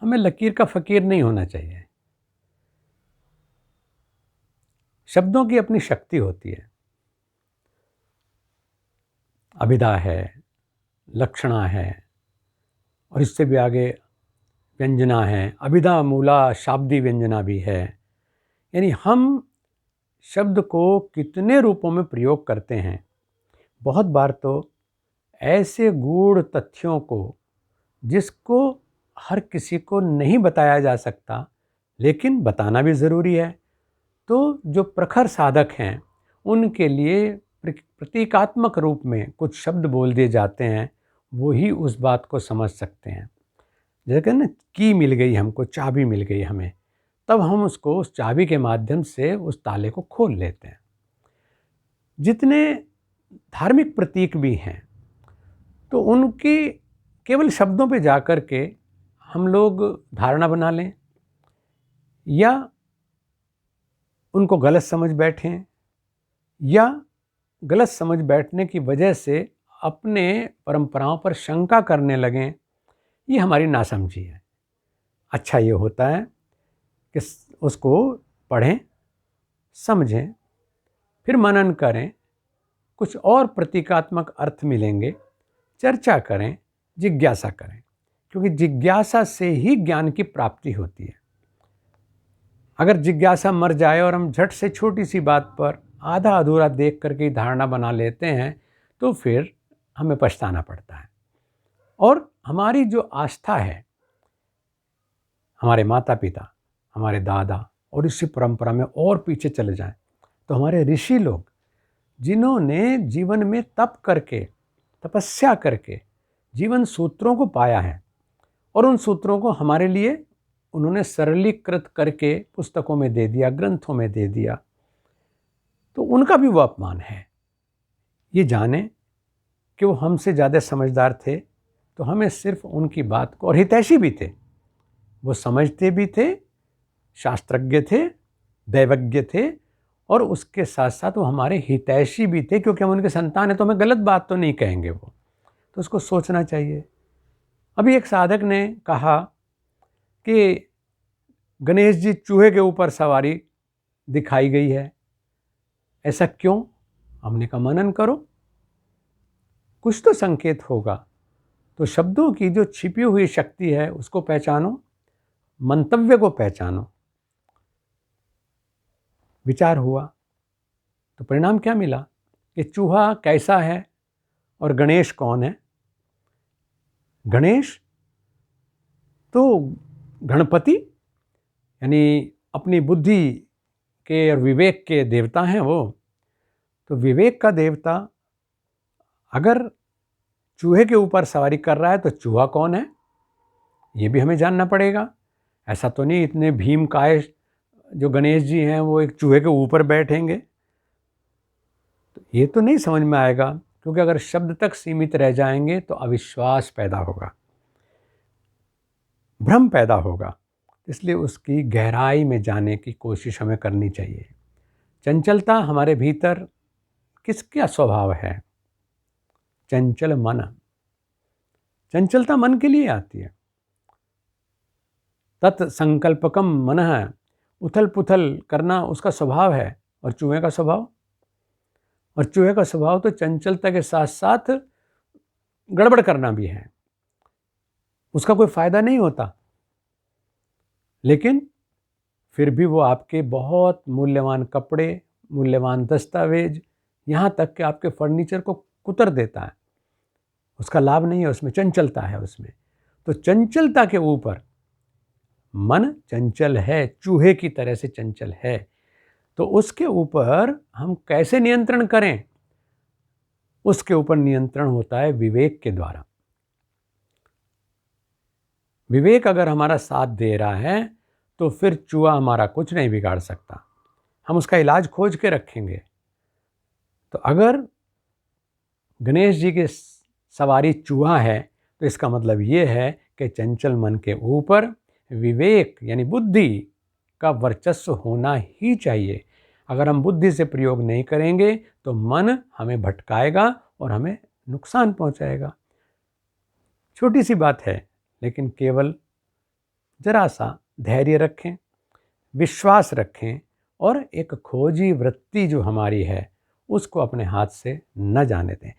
हमें लकीर का फ़कीर नहीं होना चाहिए। शब्दों की अपनी शक्ति होती है। अभिधा है, लक्षणा है और इससे भी आगे व्यंजना है। अभिधा मूला शाब्दी व्यंजना भी है। यानी हम शब्द को कितने रूपों में प्रयोग करते हैं। बहुत बार तो ऐसे गूढ़ तथ्यों को जिसको हर किसी को नहीं बताया जा सकता, लेकिन बताना भी ज़रूरी है, तो जो प्रखर साधक हैं उनके लिए प्रतीकात्मक रूप में कुछ शब्द बोल दिए जाते हैं, वो ही उस बात को समझ सकते हैं। जैसे कहते हैं ना, की मिल गई हमको, चाबी मिल गई हमें, तब हम उसको उस चाबी के माध्यम से उस ताले को खोल लेते हैं। जितने धार्मिक प्रतीक भी हैं तो उनकी केवल शब्दों पे जाकर के हम लोग धारणा बना लें या उनको गलत समझ बैठें या गलत समझ बैठने की वजह से अपने परंपराओं पर शंका करने लगें, ये हमारी नासमझी है। अच्छा ये होता है कि उसको पढ़ें, समझें, फिर मनन करें, कुछ और प्रतीकात्मक अर्थ मिलेंगे, चर्चा करें, जिज्ञासा करें, क्योंकि जिज्ञासा से ही ज्ञान की प्राप्ति होती है। अगर जिज्ञासा मर जाए और हम झट से छोटी सी बात पर आधा अधूरा देख करके धारणा बना लेते हैं तो फिर हमें पछताना पड़ता है। और हमारी जो आस्था है, हमारे माता पिता, हमारे दादा और इसी परंपरा में और पीछे चले जाएं तो हमारे ऋषि लोग, जिन्होंने जीवन में तप करके, तपस्या करके जीवन सूत्रों को पाया है और उन सूत्रों को हमारे लिए उन्होंने सरलीकृत करके पुस्तकों में दे दिया, ग्रंथों में दे दिया, तो उनका भी वो अपमान है। ये जाने कि वो हमसे ज़्यादा समझदार थे, तो हमें सिर्फ उनकी बात को, और हितैषी भी थे, वो समझते भी थे, शास्त्रज्ञ थे, दैवज्ञ थे, और उसके साथ साथ वो हमारे हितैषी भी थे, क्योंकि हम उनके संतान हैं तो हमें गलत बात तो नहीं कहेंगे वो, तो उसको सोचना चाहिए। अभी एक साधक ने कहा कि गणेश जी चूहे के ऊपर सवारी दिखाई गई है, ऐसा क्यों? हमने कहा मनन करो, कुछ तो संकेत होगा। तो शब्दों की जो छिपी हुई शक्ति है उसको पहचानो, मंतव्य को पहचानो। विचार हुआ तो परिणाम क्या मिला कि चूहा कैसा है और गणेश कौन है? गणेश तो गणपति, यानी अपनी बुद्धि के और विवेक के देवता हैं वो। तो विवेक का देवता अगर चूहे के ऊपर सवारी कर रहा है तो चूहा कौन है ये भी हमें जानना पड़ेगा। ऐसा तो नहीं इतने भीमकाय जो गणेश जी हैं वो एक चूहे के ऊपर बैठेंगे, तो ये तो नहीं समझ में आएगा, क्योंकि अगर शब्द तक सीमित रह जाएंगे तो अविश्वास पैदा होगा, भ्रम पैदा होगा। इसलिए उसकी गहराई में जाने की कोशिश हमें करनी चाहिए। चंचलता हमारे भीतर किसका स्वभाव है? चंचल मन। चंचलता मन के लिए आती है। तत्संकल्पकम मन है, उथल पुथल करना उसका स्वभाव है। और चूहे का स्वभाव, और चूहे का स्वभाव तो चंचलता के साथ साथ गड़बड़ करना भी है। उसका कोई फायदा नहीं होता, लेकिन फिर भी वो आपके बहुत मूल्यवान कपड़े, मूल्यवान दस्तावेज, यहाँ तक कि आपके फर्नीचर को कुतर देता है। उसका लाभ नहीं है उसमें, चंचलता है उसमें। तो चंचलता के ऊपर, मन चंचल है, चूहे की तरह से चंचल है, तो उसके ऊपर हम कैसे नियंत्रण करें? उसके ऊपर नियंत्रण होता है विवेक के द्वारा। विवेक अगर हमारा साथ दे रहा है तो फिर चूहा हमारा कुछ नहीं बिगाड़ सकता, हम उसका इलाज खोज के रखेंगे। तो अगर गणेश जी की सवारी चूहा है तो इसका मतलब ये है कि चंचल मन के ऊपर विवेक यानी बुद्धि का वर्चस्व होना ही चाहिए। अगर हम बुद्धि से प्रयोग नहीं करेंगे तो मन हमें भटकाएगा और हमें नुकसान पहुंचाएगा। छोटी सी बात है, लेकिन केवल जरा सा धैर्य रखें, विश्वास रखें और एक खोजी वृत्ति जो हमारी है उसको अपने हाथ से न जाने दें।